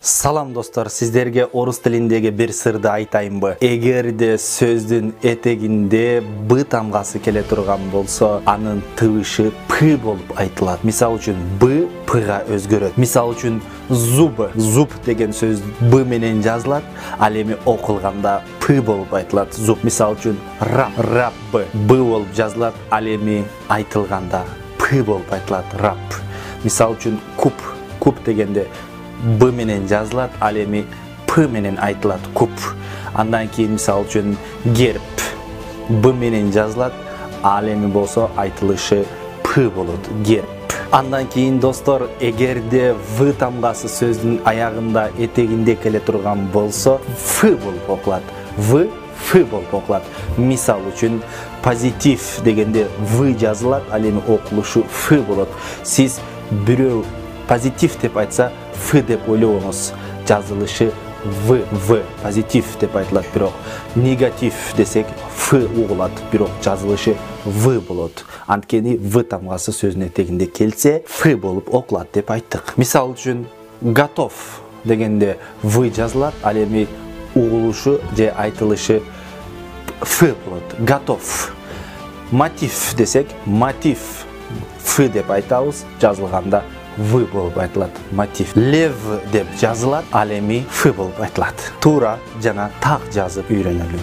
Salam dostlar, sizlerge orus tilindegi bir sırdı aytayınbı. Эгерде сөздүн этегинде б тамгасы келе турган болсо, анын тыбышы п болуп айтылат. Мисал үчүн б пга өзгөрөт. Мисал үчүн зуб деген сөз б менен жазылат, ал эми окулганда п болуп айтылат. Зуб. Мисал үчүн рап б болуп жазылат, ал эми айтылганда п болуп айтылат. Рап. Мисал үчүн куб дегенде B менен жазылат, ал эми P менен айтылат, куб. Андан кийин мисал үчүн герб B менен жазылат, ал эми болсо айтылышы P болот, герб. Андан кийин достор, эгерде V тамгасы сөздүн аягында, этегинде келе турган болсо, F болуп окулат. F болуп окулат. Мисал үчүн позитив дегенде V жазылат, ал эми окулушу F болот. Сиз бирөө позитив деп айтса, F деп ойлооңуз, жазылышы V позитив деп айтылат, бирок негатив десек F угулат, бирок жазылышы V болот. Анткени V тамгасы сөзүнүн этегинде келсе, F болуп окулат деп айттык. Мисал үчүн готов дегенде V жазылат, ал эми угулушу же айтылышы F болот. Готов. Мотив десек, мотив F деп айтабыз, жазылганда V болуп айтылат, мотив. Лев деп жазылат, ал эми F болуп айтылат. Туура жана так жазып үйрөнөлү.